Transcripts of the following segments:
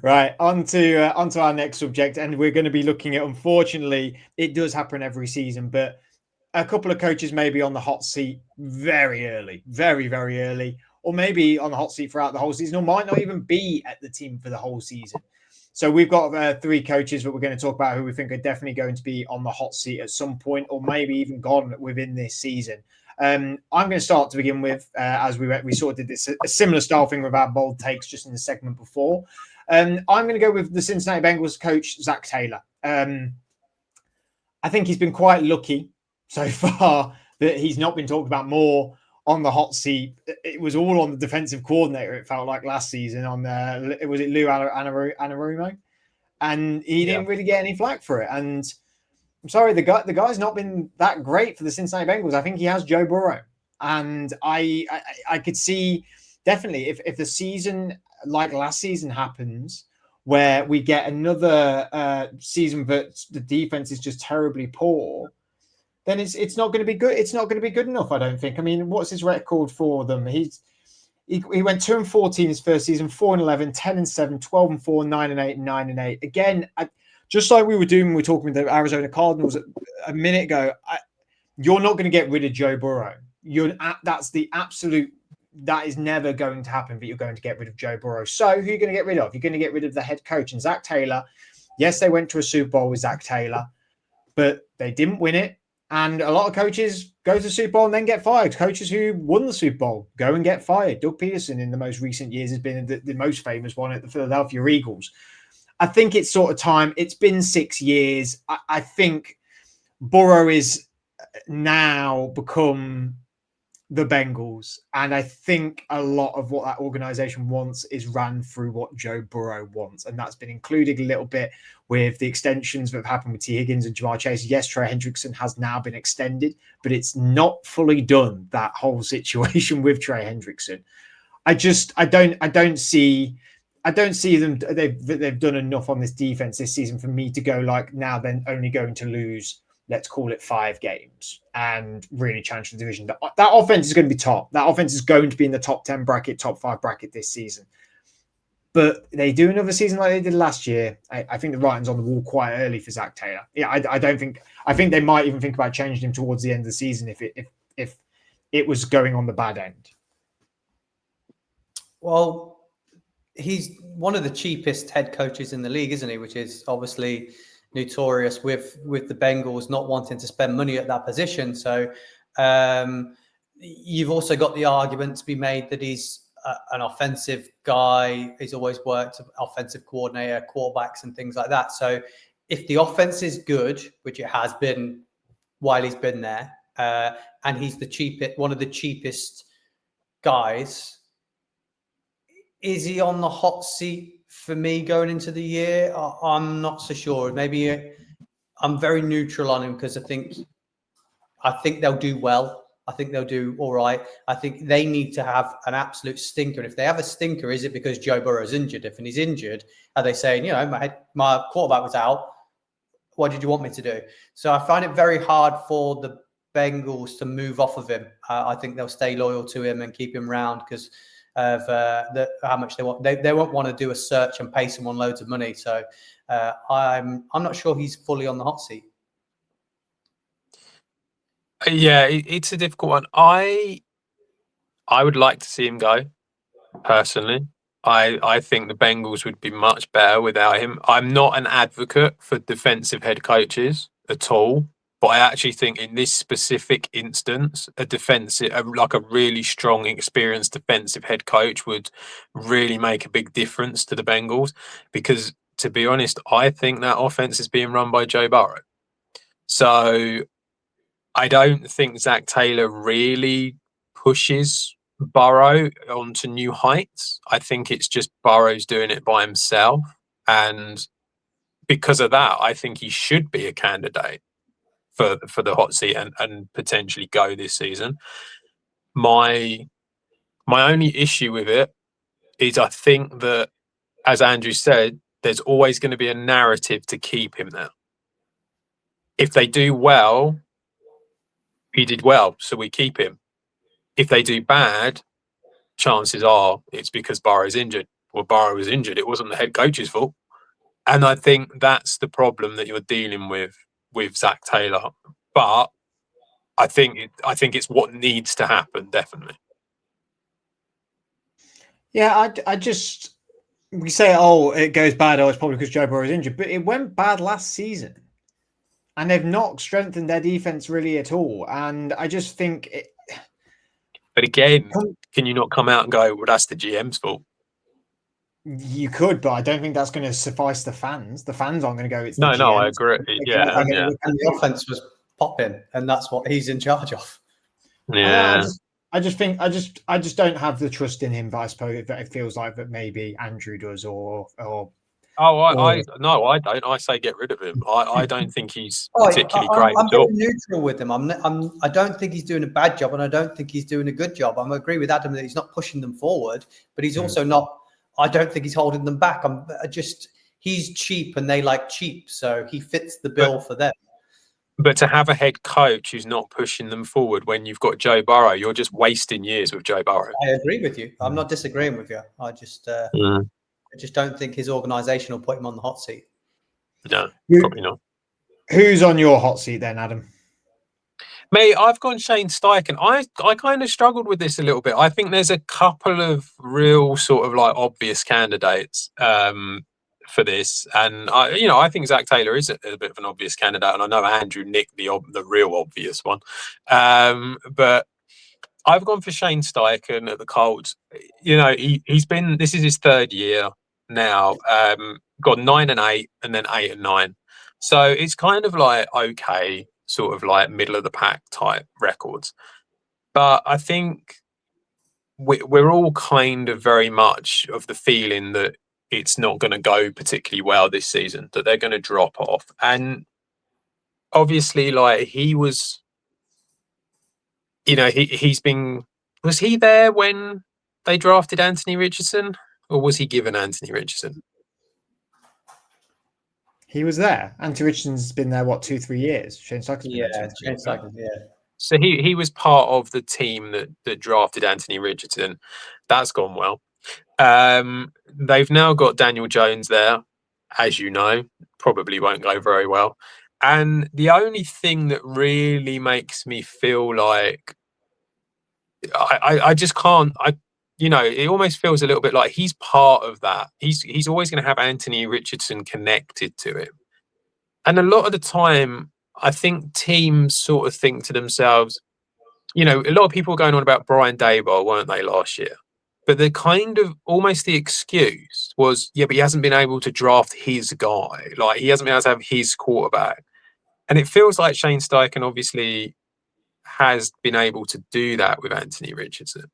Right, on to our next subject, and we're going to be looking at. Unfortunately, it does happen every season, but a couple of coaches may be on the hot seat very early, very very early, or maybe on the hot seat throughout the whole season, or might not even be at the team for the whole season. So we've got three coaches that we're going to talk about who we think are definitely going to be on the hot seat at some point, or maybe even gone within this season. I'm going to start to begin with, as we sort of did this a similar style thing with our bold takes just in the segment before. I'm going to go with the Cincinnati Bengals coach, Zach Taylor. I think he's been quite lucky so far that he's not been talked about more on the hot seat. It was all on the defensive coordinator, it felt like last season on was it Lou Anarumo? And he didn't really get any flack for it. And I'm sorry, the guy's not been that great for the Cincinnati Bengals. I think he has Joe Burrow. And I could see definitely if the season like last season happens, where we get another season but the defense is just terribly poor, then it's not going to be good. It's not going to be good enough, I don't think. I mean, what's his record for them? He went 2-14 his first season, 4-11, 10-7, 12-4, 9-8, 9-8. Again, just like we were doing when we were talking with the Arizona Cardinals a minute ago, you're not going to get rid of Joe Burrow. That's the absolute. That is never going to happen, but you're going to get rid of Joe Burrow. So who are you going to get rid of? You're going to get rid of the head coach and Zach Taylor. Yes, they went to a Super Bowl with Zach Taylor, but they didn't win it. And a lot of coaches go to the Super Bowl and then get fired. Coaches who won the Super Bowl go and get fired. Doug Peterson in the most recent years has been the most famous one at the Philadelphia Eagles. I think it's sort of time. It's been 6 years. I think Burrow is now become the Bengals. And I think a lot of what that organization wants is ran through what Joe Burrow wants. And that's been included a little bit with the extensions that have happened with T. Higgins and Jamar Chase. Yes, Trey Hendrickson has now been extended, but it's not fully done, that whole situation with Trey Hendrickson. I don't see them. They've done enough on this defense this season for me to go like, now they're only going to lose, let's call it 5 games and really challenge the division. That offense is going to be top. That offense is going to be in the top 10 bracket, top 5 bracket this season. But they do another season like they did last year. I think the writing's on the wall quite early for Zach Taylor. Yeah, I think they might even think about changing him towards the end of the season if it was going on the bad end. Well, he's one of the cheapest head coaches in the league, isn't he? Which is obviously notorious with the Bengals not wanting to spend money at that position. So you've also got the argument to be made that he's an offensive guy. He's always worked offensive coordinator, quarterbacks and things like that. So if the offense is good, which it has been while he's been there, and he's one of the cheapest guys, is he on the hot seat for me going into the year? I'm not so sure. Maybe I'm very neutral on him because I think they'll do well. I think they'll do all right. I think they need to have an absolute stinker. And if they have a stinker, is it because Joe Burrow's injured? If he's injured, are they saying, my quarterback was out, what did you want me to do? So I find it very hard for the Bengals to move off of him. I think they'll stay loyal to him and keep him around because of how much they want. They won't want to do a search and pay someone loads of money. So I'm not sure he's fully on the hot seat. Yeah, it's a difficult one. I would like to see him go, personally. I think the Bengals would be much better without him. I'm not an advocate for defensive head coaches at all, but I actually think in this specific instance, like a really strong, experienced defensive head coach would really make a big difference to the Bengals. Because to be honest, I think that offense is being run by Joe Burrow. So I don't think Zach Taylor really pushes Burrow onto new heights. I think it's just Burrow's doing it by himself. And because of that, I think he should be a candidate for the hot seat and potentially go this season. My only issue with it is I think that, as Andrew said, there's always going to be a narrative to keep him there. If they do well, he did well, so we keep him. If they do bad, chances are it's because Burrow's injured. well, Barrow was injured. It wasn't the head coach's fault. And I think that's the problem that you're dealing with Zach Taylor. But I think it's what needs to happen, definitely. Yeah, we say, oh, it goes bad. Oh, it's probably because Joe Burrow is injured, but it went bad last season, and they've not strengthened their defense really at all. And I just think, but again, can you not come out and go, well, that's the GM's fault? You could, but I don't think that's going to suffice the fans. The fans aren't going to go, it's the No, GM. I agree. Yeah. And the offense was popping, and that's what he's in charge of. Yeah. I just think I just don't have the trust in him. But I suppose that it feels like that maybe Andrew does, or no, I don't. I say get rid of him. I don't think he's particularly great. I'm very neutral with him. I don't think he's doing a bad job, and I don't think he's doing a good job. I agree with Adam that he's not pushing them forward, but he's also not. I don't think he's holding them back. He's cheap, and they like cheap, so he fits the bill for them. But to have a head coach who's not pushing them forward when you've got Joe Burrow, you're just wasting years with Joe Burrow. I agree with you. I'm not disagreeing with you. I just don't think his organisation will put him on the hot seat. No, probably not. Who's on your hot seat then, Adam? Mate, I've gone Shane Steichen. I kind of struggled with this a little bit. I think there's a couple of real sort of like obvious candidates for this, and I think Zach Taylor is a bit of an obvious candidate, and I know Andrew nicked the real obvious one, but I've gone for Shane Steichen at the Colts. He's been, this is his third year now. Got 9-8 and then 8-9, so it's kind of like okay, sort of like middle of the pack type records. But I think we're all kind of very much of the feeling that it's not going to go particularly well this season, that they're going to drop off. And obviously, like, he was, was he there when they drafted Anthony Richardson, or was he given Anthony Richardson? He was there. Anthony Richardson's been there, 2-3 years? Shane Steichen's been there 2-3 years. Yeah. So he was part of the team that drafted Anthony Richardson. That's gone well. They've now got Daniel Jones there, as you know, probably won't go very well. And the only thing that really makes me feel like I just can't, it almost feels a little bit like he's part of that. He's always going to have Anthony Richardson connected to him. And a lot of the time, I think teams sort of think to themselves, a lot of people were going on about Brian Daboll, weren't they, last year? But the kind of almost the excuse was, but he hasn't been able to draft his guy. Like, he hasn't been able to have his quarterback. And it feels like Shane Steichen obviously has been able to do that with Anthony Richardson.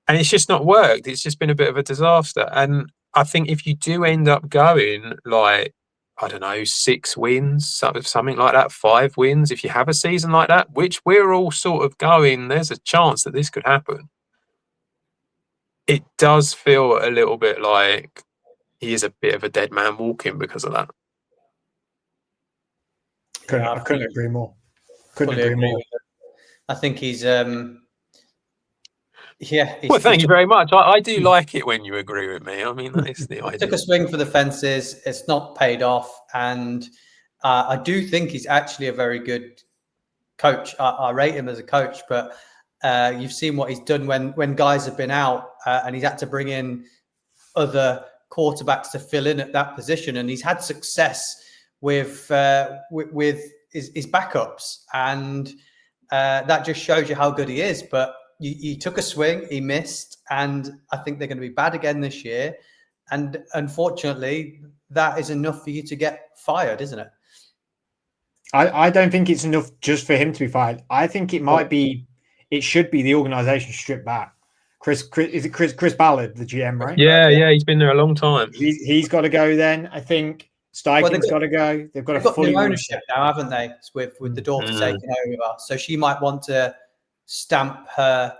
And it's just not worked. It's just been a bit of a disaster. And I think if you do end up going like, I don't know, 6 wins, something like that, 5 wins, if you have a season like that, which we're all sort of going, there's a chance that this could happen. It does feel a little bit like he is a bit of a dead man walking because of that. I couldn't agree more. Couldn't agree more. I think he's well, thank you very much. I do like it when you agree with me. I mean, that is the idea. Took a swing for the fences. It's not paid off, and I do think he's actually a very good coach. I rate him as a coach, but you've seen what he's done when guys have been out, and he's had to bring in other quarterbacks to fill in at that position, and he's had success with his backups, and that just shows you how good he is. But he took a swing, he missed, and I think they're going to be bad again this year. And unfortunately, that is enough for you to get fired, isn't it? I don't think it's enough just for him to be fired. I think it should be the organization stripped back. Chris Ballard, the GM, right? Yeah, he's been there a long time. He's got to go then. I think Steichen's got to go. They've got new ownership now, haven't they? With the daughter taking over. So she might want to stamp her,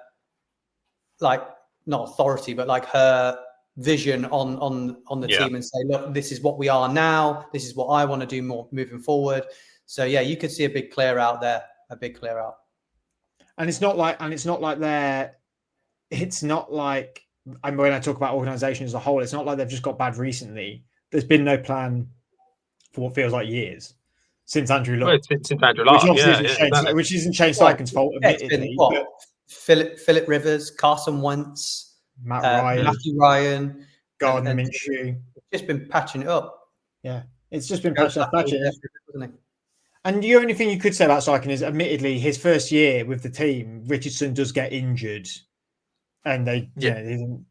like, not authority, but like her vision on the team and say, look, this is what we are now. This is what I want to do more moving forward. So yeah, you could see a big clear out there, And it's not like and when I talk about organization as a whole, it's not like they've just got bad recently. There's been no plan for what feels like years since Andrew Well, Luck, it's Andrew which Luck. obviously Yeah, isn't yeah, Shane, exactly. which isn't Shane Well, Steichen's fault, yeah, it's been admittedly. what? But Philip Rivers, Carson Wentz, Matt Ryan, Matthew Ryan, Gardner and Minshew, just been patching it up. yeah, it's just been Joe patching. Flacco was there for it, wasn't he? And the only thing you could say about Steichen is, admittedly, his first year with the team, Richardson does get injured, and they, Yeah. and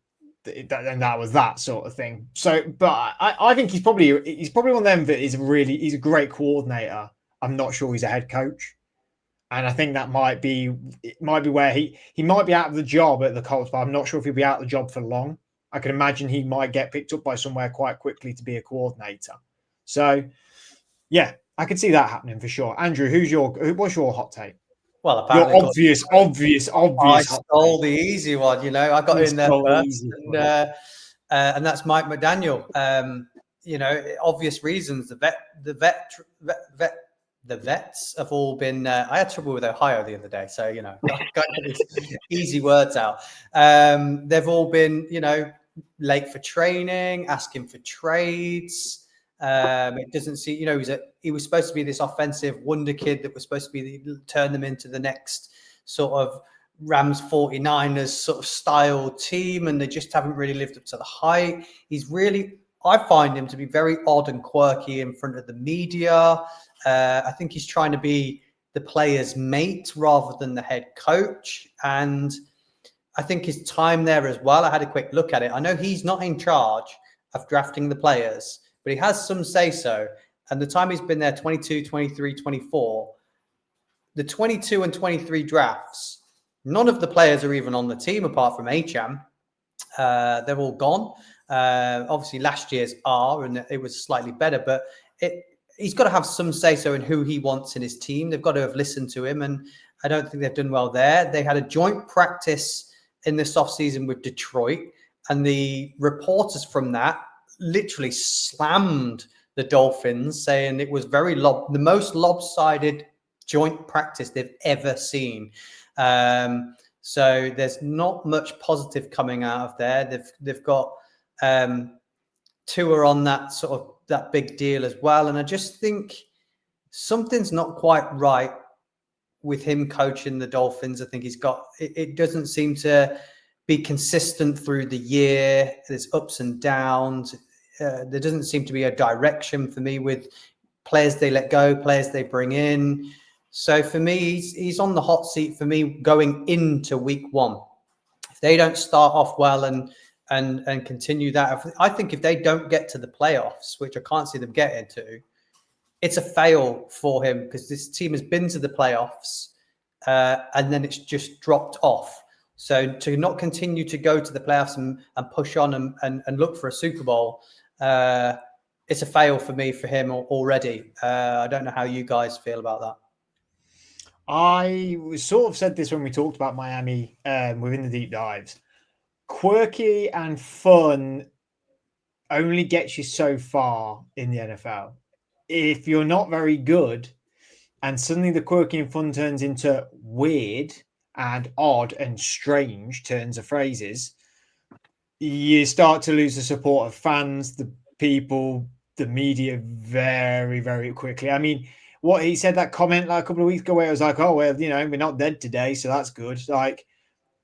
that was that sort of thing. So, but I think he's probably one of them that he's a great coordinator. I'm not sure he's a head coach, and I think that might be where he might be out of the job at the Colts, but I'm not sure if he'll be out of the job for long. I can imagine he might get picked up by somewhere quite quickly to be a coordinator. So, yeah, I could see that happening for sure. Andrew, what's your hot take? Well, Your apparently, obvious I hot stole take. the easy one. You know, I got in there first, and that's Mike McDaniel. You know, obvious reasons. The vets have all been. I had trouble with Ohio the other day, so you know, got these easy words out. They've all been, you know, late for training, asking for trades. It doesn't seem, you know, he was supposed to be this offensive wonder kid that was supposed to turn them into the next sort of Rams 49ers sort of style team, and they just haven't really lived up to the hype. I find him to be very odd and quirky in front of the media. I think he's trying to be the player's mate rather than the head coach. And I think his time there as well, I had a quick look at it. I know he's not in charge of drafting the players, but he has some say-so. And the time he's been there, 22, 23, 24, the 22 and 23 drafts, none of the players are even on the team apart from Acham. They're all gone. Obviously, last year's are, and it was slightly better, but he's got to have some say-so in who he wants in his team. They've got to have listened to him, and I don't think they've done well there. They had a joint practice in this offseason with Detroit, and the reporters from that literally slammed the Dolphins, saying it was the most lopsided joint practice they've ever seen. So there's not much positive coming out of there. They've got Tua on that sort of that big deal as well, and I just think something's not quite right with him coaching the Dolphins. I think it doesn't seem to be consistent through the year. There's ups and downs. There doesn't seem to be a direction for me with players they let go, players they bring in. So for me, he's on the hot seat for me going into week one. If they don't start off well and continue that, I think if they don't get to the playoffs, which I can't see them getting to, it's a fail for him because this team has been to the playoffs and then it's just dropped off. So to not continue to go to the playoffs and push on and look for a Super Bowl, it's a fail for me for him already. I don't know how you guys feel about that. I sort of said this when we talked about Miami within the deep dives. Quirky and fun only gets you so far in the NFL. If you're not very good and suddenly the quirky and fun turns into weird and odd and strange turns of phrases, you start to lose the support of fans, the people, the media very, very quickly. I mean, what he said, that comment like a couple of weeks ago where it was like, oh, well, you know, we're not dead today, so that's good. Like,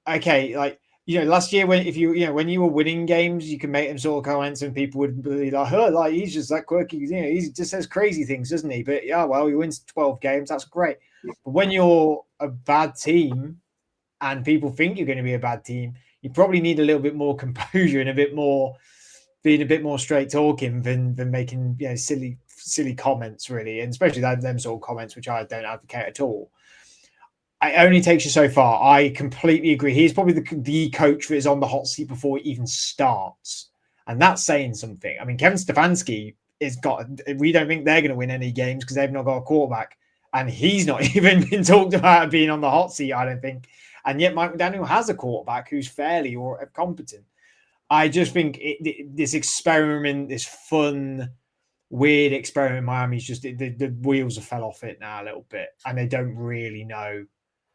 okay, like, you know, last year when when you were winning games, you can make them sort of comments and people would be like, oh, like he's just that quirky, you know, he just says crazy things, doesn't he? But yeah, well, he wins 12 games, that's great. But when you're a bad team and people think you're going to be a bad team, you probably need a little bit more composure and being a bit more straight talking than making, you know, silly comments, really, and especially them sort of comments, which I don't advocate at all. It only takes you so far. I completely agree. He's probably the coach that is on the hot seat before it even starts. And that's saying something. I mean, Kevin Stefanski we don't think they're going to win any games because they've not got a quarterback. And he's not even been talked about being on the hot seat, I don't think. And yet Mike McDaniel has a quarterback who's fairly or competent. I just think this experiment, this fun, weird experiment in Miami is just the wheels have fell off it now a little bit. And they don't really know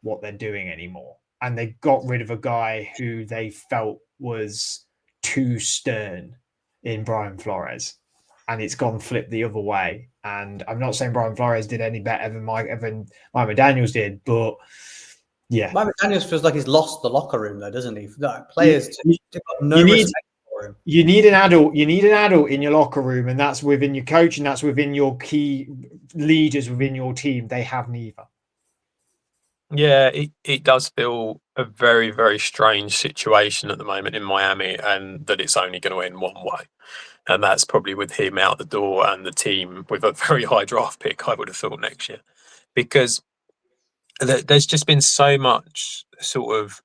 what they're doing anymore, and they got rid of a guy who they felt was too stern in Brian Flores, and it's gone flipped the other way. And I'm not saying Brian Flores did any better than Mike McDaniels did, but yeah, Mike McDaniels feels like he's lost the locker room, though, doesn't he? Like, players you got no respect for him. You need an adult. You need an adult in your locker room, and that's within your coach, and that's within your key leaders within your team. They have neither. Yeah, it does feel a very, very strange situation at the moment in Miami, and that it's only going to end one way. And that's probably with him out the door and the team with a very high draft pick, I would have thought, next year. Because there's just been so much sort of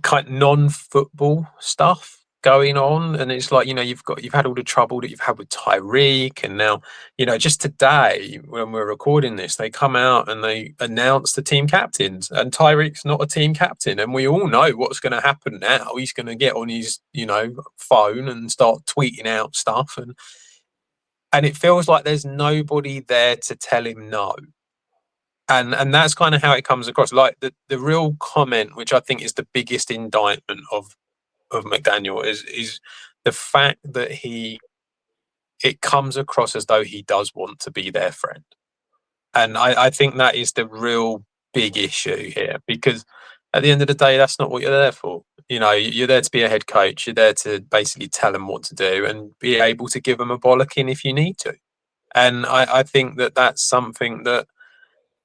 kind of non-football stuff going on, and it's like, you've had all the trouble that you've had with Tyreek, and now, just today when we're recording this, they come out and they announce the team captains, and Tyreek's not a team captain, and we all know what's going to happen now. He's going to get on his phone and start tweeting out stuff, and it feels like there's nobody there to tell him no. And that's kind of how it comes across. Like the real comment, which I think is the biggest indictment of McDaniel, is the fact that it comes across as though he does want to be their friend. And I think that is the real big issue here, because at the end of the day, that's not what you're there for. You're there to be a head coach. You're there to basically tell them what to do and be able to give them a bollocking if you need to. And I think that that's something that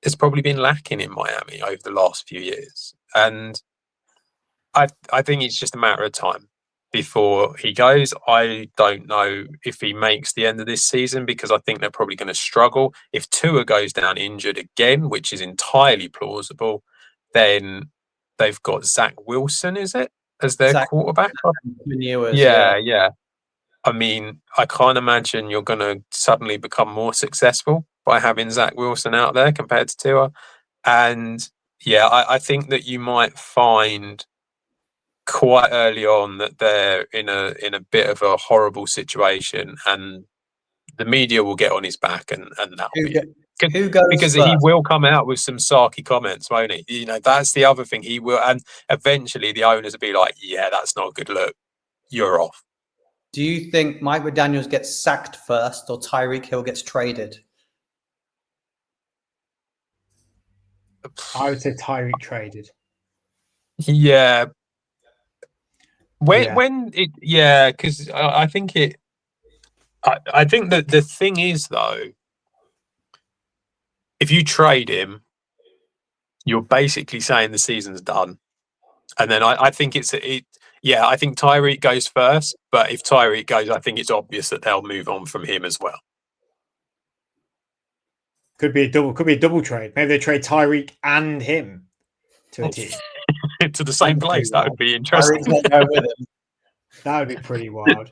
has probably been lacking in Miami over the last few years. And I think it's just a matter of time before he goes. I don't know if he makes the end of this season, because I think they're probably going to struggle. If Tua goes down injured again, which is entirely plausible, then they've got Zach Wilson, is it, as their quarterback? Yeah. I mean, I can't imagine you're going to suddenly become more successful by having Zach Wilson out there compared to Tua. And yeah, I think that you might find quite early on that they're in a bit of a horrible situation, and the media will get on his back, and that'll be it. Who goes because first? He will come out with some sarky comments, won't he? That's the other thing. He will, and eventually the owners will be like, yeah, that's not a good look. You're off. Do you think Mike McDaniels gets sacked first, or Tyreek Hill gets traded? I would say Tyreek traded. Yeah. Because I think I think that the thing is, though, if you trade him, you're basically saying the season's done. And then I think I think Tyreek goes first, but if Tyreek goes, I think it's obvious that they'll move on from him as well. Could be a double trade. Maybe they trade Tyreek and him to a team. To the same place. That would be interesting. That would be pretty wild.